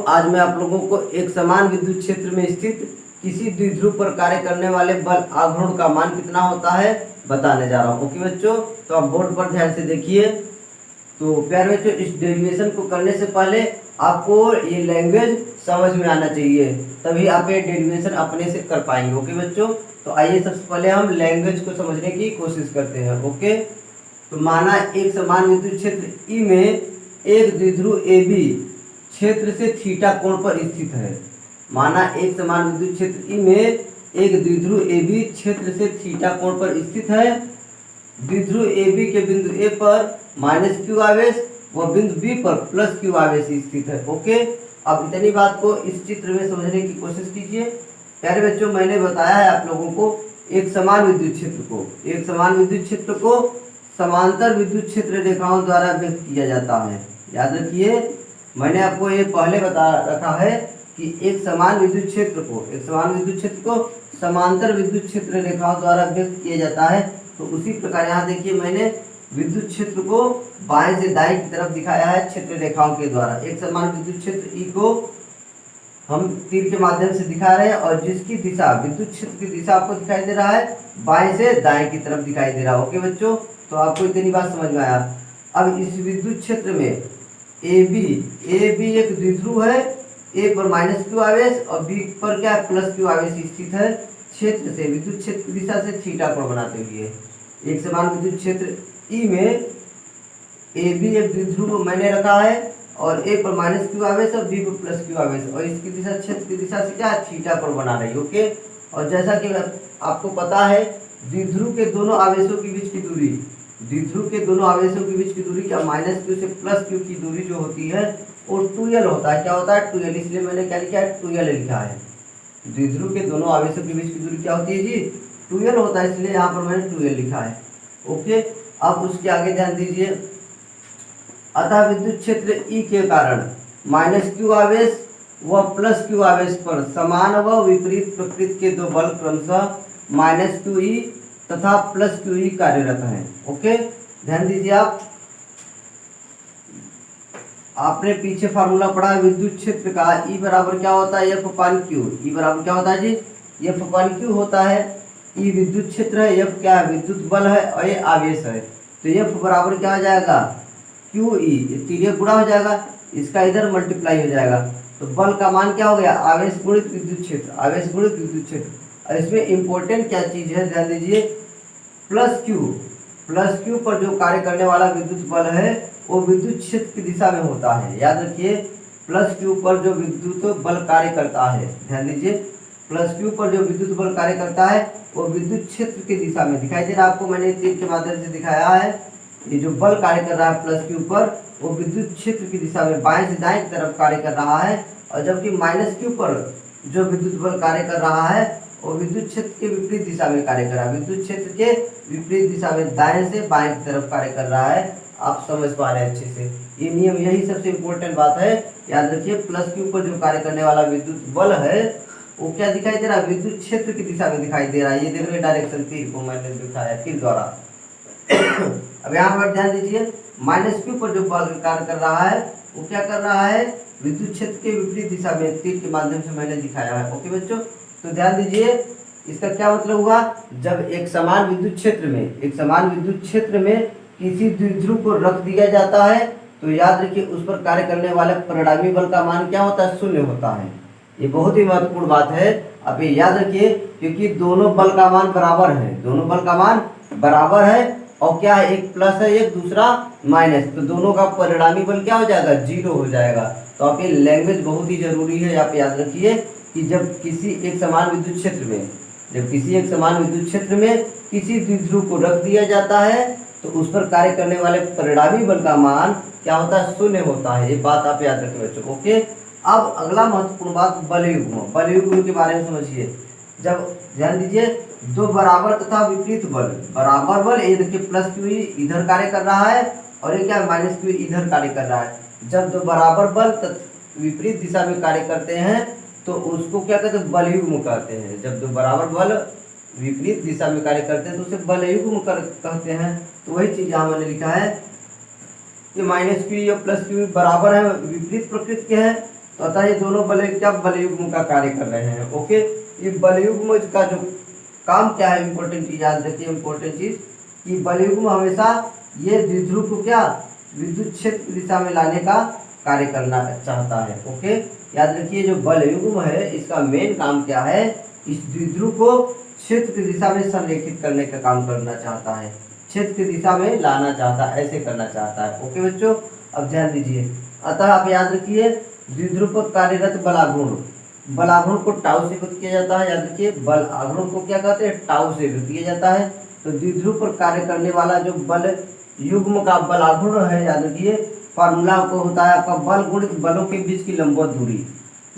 आज मैं आप लोगों को एक समान विद्युत क्षेत्र में स्थित किसी द्विध्रुव पर कार्य करने वाले बल आघूर्ण का मान कितना होता है बताने जा रहा हूँ। ओके बच्चों, तो आप बोर्ड पर ध्यान से देखिए। तो प्यारे बच्चों, इस डेरिवेशन को करने से पहले आपको ये लैंग्वेज समझ में आना चाहिए, तभी आप ये डेरिवेशन अपने से कर पाएंगे। ओके बच्चों, तो आइए सबसे पहले हम लैंग्वेज को समझने की कोशिश करते हैं। ओके, तो माना एक समान विद्युत क्षेत्र ई में एक द्विध्रुव ए बी क्षेत्र से थीटा कोण पर स्थित है। माना एक समान विद्युत क्षेत्र ई में एक द्विध्रुव ए बी क्षेत्र से थीटा कोण पर स्थित है। द्विध्रुव ए बी के बिंदु ए पर माइनस क्यू आवेश व बिंदु बी पर प्लस क्यू आवेश स्थित है। ओके, अब इतनी बात को इस चित्र में समझने की कोशिश कीजिए। प्यारे बच्चों, मैंने बताया है आप लोगों को एक समान विद्युत क्षेत्र को समांतर विद्युत क्षेत्र रेखाओं द्वारा व्यक्त किया जाता है। याद रखिए, मैंने आपको ये पहले बता रखा है कि एक समान विद्युत क्षेत्र को समांतर विद्युत क्षेत्र रेखाओं द्वारा व्यक्त किया जाता है। तो उसी प्रकार यहाँ देखिए, मैंने विद्युत क्षेत्र को बाएं से दाएं की तरफ दिखाया है क्षेत्र रेखाओं के द्वारा। एक समान विद्युत क्षेत्र ई को हम तीर के माध्यम से दिखा रहे हैं और जिसकी दिशा विद्युत क्षेत्र की दिशा आपको दिखाई दे रहा है बाएं से दाएं की तरफ दिखाई दे रहा है। ओके बच्चों, तो आपको इतनी बात समझ में आया। अब इस विद्युत क्षेत्र में ए बी एक द्विध्रुव है, ए पर माइनस क्यू आवेश और बी पर क्या प्लस क्यू आवेश स्थित है। क्षेत्र से विद्युत क्षेत्र की दिशा से थीटा कोण बनाते हुए एक समान विद्युत क्षेत्र ई में ए बी एक द्विध्रुव मैंने रखा है और ए पर माइनस क्यू आवेश और बी पर प्लस क्यू आवेश और इसकी दिशा क्षेत्र की दिशा से क्या थीटा कोण बना रही है। ओके, और जैसा कि आपको पता है द्विध्रुव के दोनों आवेशों के बीच की दूरी क्या माइनस क्यू से प्लस क्यू की दूरी जो होती है वो 2l होता है। क्या होता है 2l, इसलिए मैंने क्या लिखा है 2l लिखा है। द्विध्रुव के दोनों आवेशों के बीच की दूरी क्या होती है जी 2l होता है, इसलिए यहाँ पर मैंने 2l लिखा है। ओके, अब उसके आगे ध्यान दीजिए। अतः विद्युत क्षेत्र ई के कारण माइनस क्यू आवेश व प्लस क्यू आवेश पर समान व विपरीत प्रकृति के दो बल क्रमशः माइनस क्यू ई तथा प्लस क्यू ई कार्यरत हैं। ओके, ध्यान दीजिए। आपने पीछे फार्मूला पढ़ा है विद्युत क्षेत्र का, ई बराबर क्या होता है एफ अपान क्यू। ई बराबर क्या होता है जी एफ अपान क्यू होता है। ई विद्युत क्षेत्र है, एफ क्या है विद्युत बल है और ये आवेश है। तो एफ बराबर क्या हो जाएगा क्यू ई, तीर गुणा हो जाएगा, इसका इधर मल्टीप्लाई हो जाएगा। तो बल का मान क्या हो गया आवेश गुणित विद्युत क्षेत्र। और इसमें इंपॉर्टेंट क्या चीज है ध्यान दीजिए, प्लस क्यू पर जो कार्य करने वाला विद्युत बल है वो विद्युत क्षेत्र की दिशा में होता है। याद रखिए, प्लस क्यू पर जो विद्युत बल कार्य करता है, ध्यान दीजिए, प्लस क्यू पर जो विद्युत बल कार्य करता है वो विद्युत क्षेत्र की दिशा में दिखाई दे रहा है आपको, मैंने तीर के माध्यम से दिखाया है। ये जो बल कार्य कर रहा है प्लस क्यू पर वो विद्युत क्षेत्र की दिशा में बाएं से दाएं की तरफ कार्य कर रहा है, और जबकि माइनस क्यू पर जो विद्युत बल कार्य कर रहा है वो विद्युत क्षेत्र के विपरीत दिशा में कार्य कर रहा है। विद्युत क्षेत्र के विपरीत दिशा में दाएं से बाएं की तरफ कार्य कर रहा है। आप समझ पा रहे हैं अच्छे से, ये नियम, यही सबसे इम्पोर्टेंट बात है। याद रखिए, प्लस क्यू पर जो कार्य करने वाला विद्युत बल है वो क्या दिखाई दे रहा है विद्युत क्षेत्र की दिशा में दिखाई दे रहा है। ये देख रहे डायरेक्शन तीर को मैंने दिखाया तीर द्वारा। अब यहाँ पर ध्यान दीजिए, माइनस क्यू पर जो बल कार्य कर रहा है वो क्या कर रहा है विद्युत क्षेत्र के विपरीत दिशा में तीर के माध्यम से मैंने दिखाया है। ओके बच्चों, तो ध्यान दीजिए, इसका क्या मतलब हुआ, जब एक समान विद्युत क्षेत्र में किसी द्विध्रुव को रख दिया जाता है तो याद रखिए उस पर कार्य करने वाले परिणामी बल का मान क्या होता है 0 होता है। ये बहुत ही महत्वपूर्ण बात है, अब ये याद रखिए, क्योंकि दोनों बल का मान बराबर है और क्या है एक प्लस है एक दूसरा माइनस, तो दोनों का परिणामी बल क्या हो जाएगा 0 हो जाएगा। तो आप ये लैंग्वेज बहुत ही जरूरी है, आप याद रखिए कि जब किसी एक समान विद्युत क्षेत्र में किसी द्विध्रुव को रख दिया जाता है तो उस पर कार्य करने वाले परिणामी बल का मान क्या होता है 0 होता है। ये बात आप याद रखें बच्चों। ओके, अब अगला महत्वपूर्ण बात बल युग्म के बारे में समझिए। जब ध्यान दीजिए, दो बराबर तथा विपरीत बराबर बल, ये देखिए प्लस क्यू इधर कार्य कर रहा है और ये क्या माइनस क्यू इधर कार्य कर रहा है। जब दो बराबर बल विपरीत दिशा में कार्य करते हैं तो उसको क्या कहते हैं बल युग्म कहते हैं। जब दो बराबर बल विपरीत दिशा में कार्य करते हैं तो उसे बल युग्म कहते हैं। तो वही चीज यहाँ मैंने लिखा है कि माइनस क्यू या प्लस क्यू बराबर है विपरीत प्रकृति के हैं तो अतः ये दोनों बल क्या बलयुग्म का कार्य कर रहे हैं। ओके, ये बलयुग्म का जो काम क्या है, इंपॉर्टेंट चीज याद रखिए, इंपॉर्टेंट चीज कि बलयुग्म हमेशा ये द्विध्रुव को क्या विद्युत क्षेत्र की दिशा में लाने का कार्य करना चाहता है। ओके, याद रखिए जो बलयुग्म है इसका मेन काम क्या है, इस द्विध्रुव को क्षेत्र की दिशा में संरेखित करने का काम करना चाहता है, क्षेत्र की दिशा में लाना चाहता है, ऐसे करना चाहता है। ओके बच्चों, अब ध्यान दीजिए। अतः आप याद रखिए द्विध्रुव पर कार्यरत बलाघूर्ण, बलाघूर्ण को टाउ से व्यक्त किया जाता है। याद रखिए बल आघूर्ण को क्या कहते हैं, टाउ से व्यक्त किया जाता है। तो द्विध्रुव पर कार्य करने वाला जो बल युग्म का बलाघूर्ण है, याद रखिए फार्मूला को होता है आपका बल गुणित बलों के बीच की लंबवत दूरी।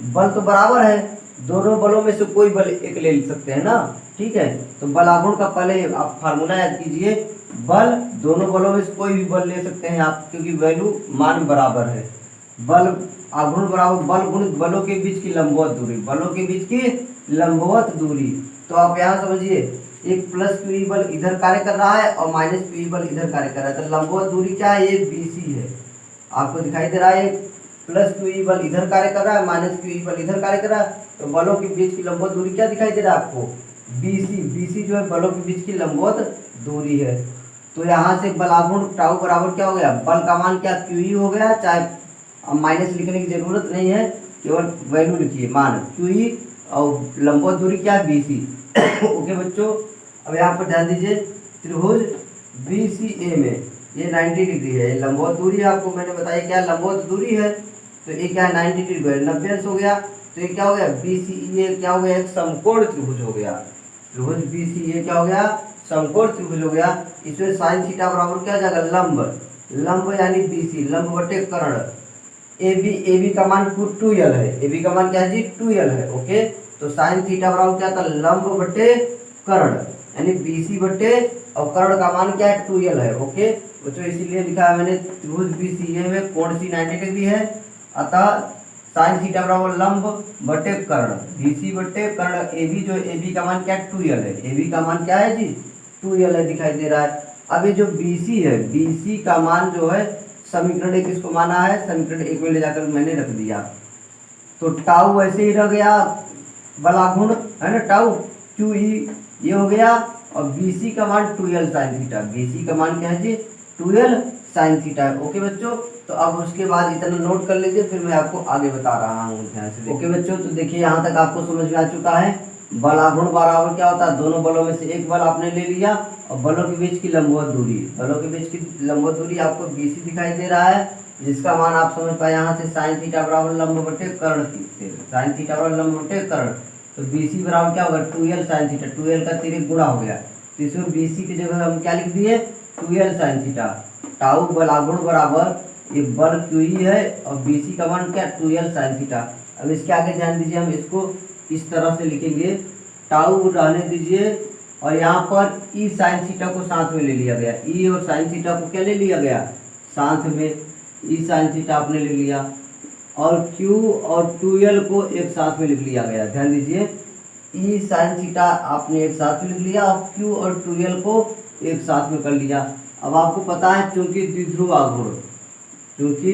बल तो बराबर है, दोनों बलों में से कोई बल एक ले सकते हैं ना, ठीक है। तो बलाघूर्ण का पहले आप फार्मूला याद कीजिए, बल दोनों बलों में से कोई भी बल ले सकते हैं आप, क्योंकि वैल्यू मान बराबर है। बल आघूर्ण बराबर बल गुणित बलों के बीच की लंबवत दूरी, बलों के बीच की लंबवत दूरी। तो आप यहाँ समझिए एक प्लस क्यू बल इधर कार्य कर रहा है और माइनस क्यू बल इधर कार्य कर रहा है। तो लंबवत दूरी क्या है, ये BC है, आपको दिखाई दे रहा है। प्लस क्यू बल इधर कार्य कर रहा है, माइनस क्यू बल इधर कार्य कर रहा है। तो बलों के बीच की लंबवत दूरी क्या दिखाई दे रहा है आपको, BC। BC जो है बलों के बीच की लंबवत दूरी है। तो यहाँ से बलाघूर्ण टाउ बराबर क्या हो गया, बल का मान क्या क्यू हो गया, चाहे अब माइनस लिखने की जरूरत नहीं है, केवल वैल्यू लिखिए मान क्यू और लंबवत दूरी क्या है, BC। ओके बच्चों, अब यहाँ पर ध्यान दीजिए त्रिभुज BCA में ये 90 डिग्री है, लंबवत दूरी आपको मैंने बताया क्या लंबवत दूरी है। तो ये क्या है 90 डिग्री है, 90 अंश हो गया। तो ये क्या हो गया BCA क्या हो गया, एक समकोण त्रिभुज हो गया। त्रिभुज BCA क्या हो गया, समकोण त्रिभुज हो गया। इसमें साइन थीटा बराबर क्या हो जाएगा, लंब, लंब यानी BC, लंब बटे कर्ण। AB का मान 2L है, AB का मान क्या है जी 2L है। ओके, तो साइन थीटा बराबर क्या था, लंब बटे कर्ण, यानी BC बटे और कर्ण का मान क्या है 2L है। ओके बच्चों, इसीलिए लिखा है मैंने त्रिभुज BCA में कोण सी 90 डिग्री है, अतः साइन थीटा बराबर लंब बटे कर्ण, BC बटे कर्ण AB, जो AB का मान क्या है 2L है, AB का मान क्या है जी 2L है, दिखाई दे रहा है। अब ये जो BC है, BC का मान जो है समीकरण 1 इसको माना है, समीकरण 1 में ले जाकर मैंने रख दिया। तो टाउ वैसे ही रह गया बलाघूर्ण है ना, टाउ QE ये हो गया, और BC का मान 2L साइन थीटा, BC का मान क्या है जी 2L साइन थीटा। ओके बच्चों, तो अब उसके बाद इतना नोट कर लीजिए, फिर मैं आपको आगे बता रहा हूँ ध्यान से। ओके बच्चों, तो देखिए यहाँ तक आपको समझ में आ चुका है बलाघूर्ण बराबर क्या होता है, दोनों बलों में से एक बल आपने ले लिया और बलों के बीच की लंबवत दूरी, बलों के बीच की लंबवत दूरी आपको BC दिखाई दे रहा है, जिसका मान आप समझ पाए यहाँ से साइन थीटा बराबर लंब बटे कर्ण, साइन थीटा बराबर लंब बटे कर्ण। तो BC बराबर क्या होगा 2L साइन थीटा, 2L का 3 गुणा हो गया, तो इसमें BC की जगह हम क्या लिख दिए 2L साइन थीटा। टाउ बलाघूर्ण बराबर ये बल QE है और BC का मान क्या 2L साइन थीटा। अब इसके आगे ध्यान दीजिए, हम इसको इस तरह से लिखेंगे, टाउ रहने दीजिए और यहाँ पर E साइन थीटा को साथ में ले लिया गया, E और साइन थीटा को क्या ले लिया गया साथ में, E साइन थीटा आपने ले लिया, और Q और 2L को एक साथ में लिख लिया गया। ध्यान दीजिए E साइन थीटा आपने एक साथ में लिख लिया और Q और 2L को एक साथ में कर लिया। अब आपको पता है चूंकि द्विध्रुव आघूर्ण, क्योंकि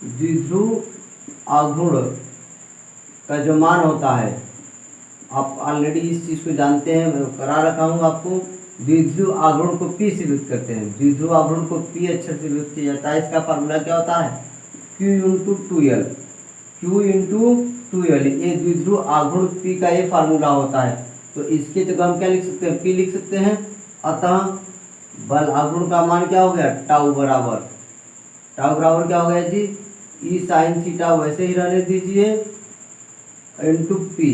द्विध्रुव आघूर्ण का जो मान होता है, आप ऑलरेडी इस चीज़ को जानते हैं, मैं करा रखा हूँ आपको। द्विध्रुव आघूर्ण को P से व्यक्त करते हैं, द्विध्रुव आघूर्ण को P अक्षर से व्यक्त किया जाता है। इसका फार्मूला क्या होता है Q into 2L, Q into 2L, ये द्विध्रुव आघूर्ण P का ये फार्मूला होता है। तो इसके जगह हम क्या लिख सकते हैं, P लिख सकते हैं। अतः बल आघूर्ण का मान क्या हो गया टाउ बराबर, टाउ बराबर क्या हो गया जी E साइन थीटा वैसे ही रहने दीजिए इंटू P,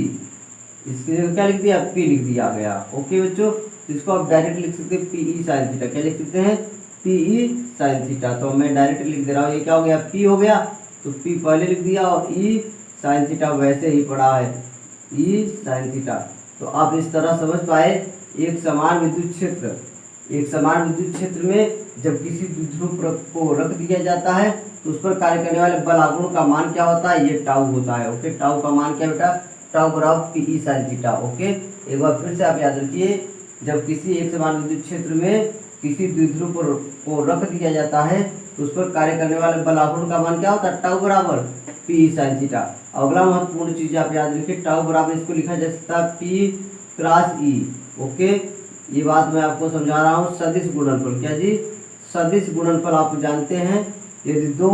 इसकी जगह क्या लिख दिया P लिख दिया गया। ओके बच्चों, इसको आप डायरेक्ट लिख सकते हैं PE साइन थीटा, क्या लिख सकते हैं PE साइन थीटा। तो मैं डायरेक्ट लिख दे रहा हूँ, ये क्या हो गया P हो गया, तो P पहले लिख दिया और E साइन थीटा वैसे ही पड़ा है E साइन थीटा। तो आप इस तरह समझ पाए, एक समान विद्युत क्षेत्र, एक समान विद्युत क्षेत्र में जब किसी द्विध्रुव को रख दिया जाता है तो उस पर कार्य करने वाले बल आघूर्ण का मान क्या होता है, ये टाउ होता है। ओके, टाउ का मान क्या बेटा, टाउ बराबर PE साइन थीटा। ओके, एक बार फिर से आप याद रखिए, जब किसी एक समान विद्युत क्षेत्र में किसी द्विध्रुव को रख दिया जाता है तो उस पर कार्य करने वाले बल आघूर्ण का मान क्या होता है, टाउ बराबर पी साइन थीटा। अगला महत्वपूर्ण चीज आप याद रखिए, टाउ बराबर इसको लिखा जा सकता है पी क्रॉस ई। ओके, ये बात मैं आपको समझा रहा हूँ। सदिश गुणनफल, क्या जी, सदिश गुणनफल आप जानते हैं, यदि दो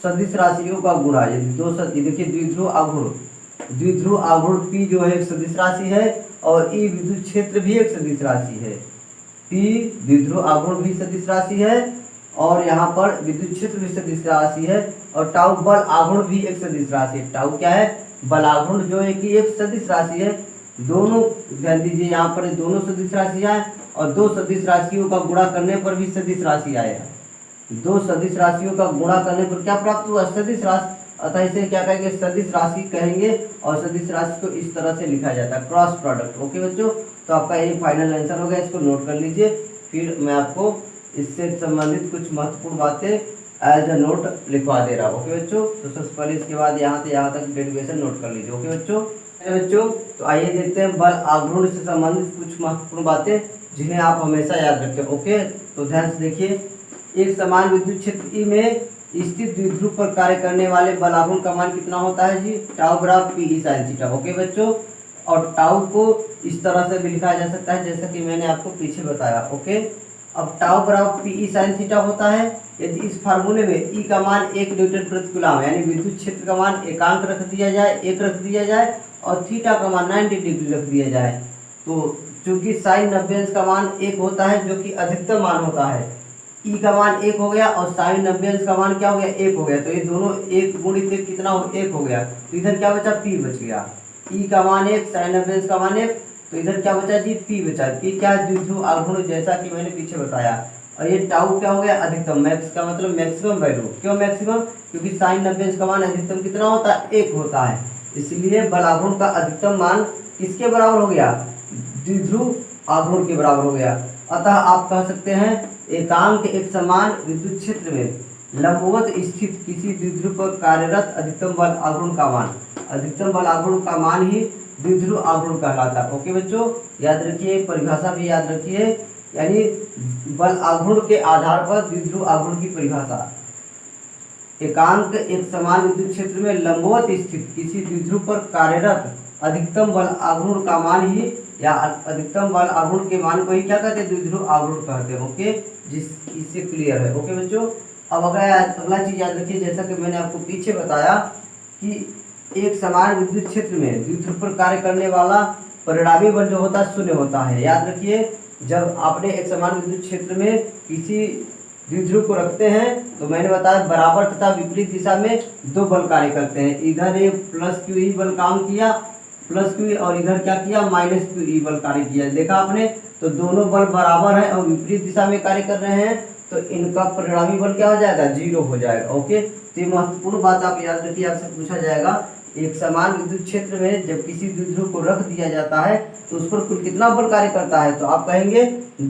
सदिश राशियों का गुणा, यदि दो देखिए द्विध्रुव आघूर्ण, द्विध्रुव आघूर्ण पी जो है एक सदिश राशि है और ई विद्युत क्षेत्र भी एक सदिश राशि है। पी द्विध्रुव आघूर्ण भी सदिश राशि है और यहाँ पर विद्युत क्षेत्र भी सदिश राशि है और टाउ बल आघूर्ण भी एक सदिश राशि है। टाउ क्या है, बल आघूर्ण जो है कि एक सदिश राशि है। दोनों ध्यान दीजिए, यहाँ पर दोनों सदिश राशियां और दो सदिश राशियों का गुणा करने पर भी सदिश राशि आएगा। दो सदिश राशियों का गुणा करने पर क्या प्राप्त हुआ, सदिश राशि। अतः इसे क्या कहेंगे, सदिश राशि कहेंगे और सदिश राशि को इस तरह से लिखा जाता है, क्रॉस प्रोडक्ट। ओके बच्चों, तो आपका ये फाइनल आंसर हो गया, इसको नोट कर लीजिए। फिर मैं आपको इससे संबंधित कुछ महत्वपूर्ण बातें एज अ नोट लिखवा दे रहा हूँ। ओके बच्चों, तो सबसे पहले इसके बाद यहाँ से यहाँ तक डेरिवेशन नोट कर लीजिए। ओके बच्चों, तो आइए देखते हैं बल आघूर्ण से संबंधित कुछ महत्वपूर्ण बातें जिन्हें आप हमेशा याद रखें। ओके, तो ध्यान से देखिए, एक समान विद्युत क्षेत्र ई में स्थित द्विध्रुव पर कार्य करने वाले बल आघूर्ण का मान कितना होता है जी, टाउ बराबर पी साइन थीटा। ओके बच्चों, और टाउ को इस तरह से भी लिखा जा सकता है जैसा कि मैंने आपको पीछे बताया। ओके, अब टाउ बराबर पी साइन थीटा होता है यदि इस फार्मूले में ई का मान 1 न्यूटन प्रति कूलम यानी विद्युत क्षेत्र का मान एकांक रख दिया जाए, 1 रख दिया जाए और थीटा का मान 90 डिग्री रख दिया जाए। तो चूंकि साइन 90 अंश का मान 1 होता है जो कि अधिकतम मान होता है, ई का मान 1 हो गया और साइन 90 अंश का मान क्या हो गया, 1 हो गया। तो ये दोनों 1 गुणित 1 कितना हो, 1 हो गया। तो इधर क्या बचा, पी बच गया। ई का मान 1, साइन 90 अंश का मान 1, तो इधर क्या बचा जी, पी बचा। पी क्या है, द्विध्रुव आघूर्ण, जैसा कि मैंने पीछे बताया। और ये टाउ क्या हो गया, अधिकतम, मैक्स का मतलब मैक्सिमम वैल्यू। क्यों मैक्सिमम, क्योंकि साइन 90 अंश का मान अधिकतम कितना होता है, 1 होता है। इसलिए बल आघूर्ण का अधिकतम मान किसके बराबर हो गया, द्विध्रुव आघूर्ण के बराबर हो गया। अतः आप कह सकते हैं एकांक एक समान विद्युत क्षेत्र में लंबवत स्थित किसी द्विध्रुव पर कार्यरत अधिकतम बल आघूर्ण का मान, अधिकतम बल आघूर्ण का मान ही द्विध्रुव आघूर्ण कहलाता है। ओके बच्चों, याद रखिए, परिभाषा भी याद रखिए, यानी बल आघूर्ण के आधार पर द्विध्रुव आघूर्ण की परिभाषा, एकांक एक समान विद्युत क्षेत्र में लंबवत स्थित किसी द्विध्रुव पर कार्यरत अधिकतम बल आघूर्ण का मान ही, या अधिकतम बल आघूर्ण के मान को ही क्या कहते हैं, द्विध्रुव आघूर्ण कहते हैं। ओके, जिस इससे क्लियर है। ओके बच्चों, अब अगला चीज याद रखिए, जैसा कि मैंने आपको पीछे बताया कि एक समान विद्युत क्षेत्र में द्विध्रुव पर कार्य करने वाला परिणामी बल जो होता है शून्य होता है। याद रखिए, जब आपने एक समान विद्युत क्षेत्र में किसी द्विध्रुव को रखते हैं तो मैंने बताया बराबर तथा विपरीत दिशा में दो बल कार्य करते हैं। इधर ये प्लस क्यू ई बल काम किया, प्लस क्यू, और इधर क्या किया, माइनस क्यू ई बल कार्य किया। देखा आपने, तो दोनों बल बराबर है और विपरीत दिशा में कार्य कर रहे हैं, तो इनका परिणामी बल क्या हो जाएगा, 0 हो जाएगा। ओके, तो ये महत्वपूर्ण बात आप याद रखिए, आपसे पूछा जाएगा एक समान विद्युत क्षेत्र में जब किसी द्विध्रुव को रख दिया जाता है तो उस पर कुल कितना बल कार्य करता है, तो आप कहेंगे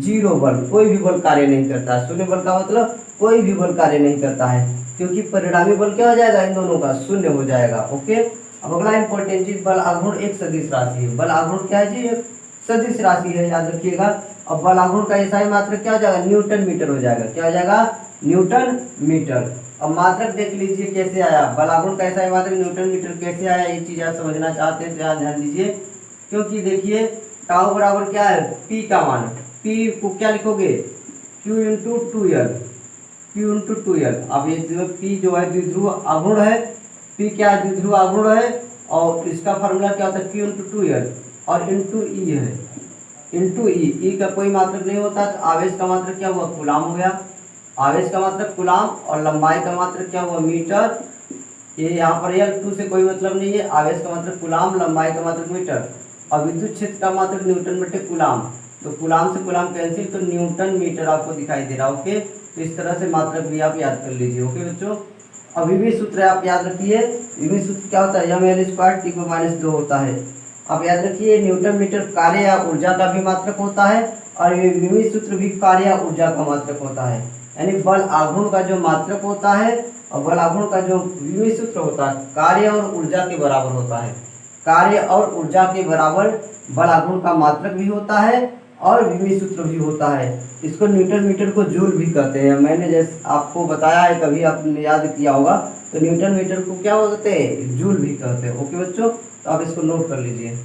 0 बल, कोई भी बल कार्य नहीं करता है। शून्य बल का मतलब कोई भी बल कार्य नहीं करता है, क्योंकि परिणामी बल क्या हो जाएगा, इन दोनों का शून्य हो जाएगा। ओके, अब अगला इंपॉर्टेंट चीज, बल आघूर्ण एक सदिश राशि है। बल आघूर्ण क्या है जी, एक सदिश राशि है, याद रखिएगा। अब बल आघूर्ण का एसआई मात्रक क्या हो जाएगा, न्यूटन मीटर हो जाएगा। क्या हो जाएगा, न्यूटन मीटर। अब मात्रक देख लीजिए कैसे आया, बल आघूर्ण का एसआई मात्रक न्यूटन मीटर कैसे आया, ये चीज आप समझना चाहते हैं तो ध्यान दीजिए। क्योंकि देखिए टाउ बराबर क्या है, पी का मान, पी को क्या लिखोगे, Q into 2L, Q into 2L। अब ये पी जो है द्विध्रुव आघूर्ण है, पी क्या है, द्विध्रुव आघूर्ण है, और इसका फॉर्मूला क्या होता है, क्यू इंटू 2L और इंटू ई है, इंटू ई का कोई मात्रक नहीं होता, तो आवेश का मात्रक क्या हुआ, कूलाम हो गया। आवेश का मात्रक कूलाम और लंबाई का मात्रक क्या हुआ, मीटर। ये यहाँ पर L2 से कोई मतलब नहीं है, आवेश का मात्रक कूलाम, लंबाई का मात्रक मीटर, और विद्युत क्षेत्र का मात्रक न्यूटन बटे कूलाम। तो कूलाम से कूलाम कैंसिल, तो न्यूटन मीटर आपको दिखाई दे रहा है। ओके, तो इस तरह से मात्रक भी आप याद कर लीजिए। ओके बच्चों, अब विभव सूत्र आप याद रखिए, विभव सूत्र क्या होता है, mL² T/-2 होता है। आप याद रखिए, न्यूटन मीटर कार्य या ऊर्जा का भी मात्रक होता है और ये विभव सूत्र भी कार्य या ऊर्जा का मात्रक होता है। यानी बल आघूर्ण का जो मात्रक होता है और बल आघूर्ण का जो विभव सूत्र होता है कार्य और ऊर्जा के बराबर होता है। कार्य और ऊर्जा के बराबर बल आघूर्ण का मात्रक भी होता है और विमी सूत्र भी होता है। इसको न्यूटन मीटर को जूल भी कहते हैं। मैंने जैसे आपको बताया है, कभी आपने याद किया होगा, तो न्यूटन मीटर को क्या कहते हैं, जूल भी कहते हैं। ओके बच्चों, तो आप इसको नोट कर लीजिए।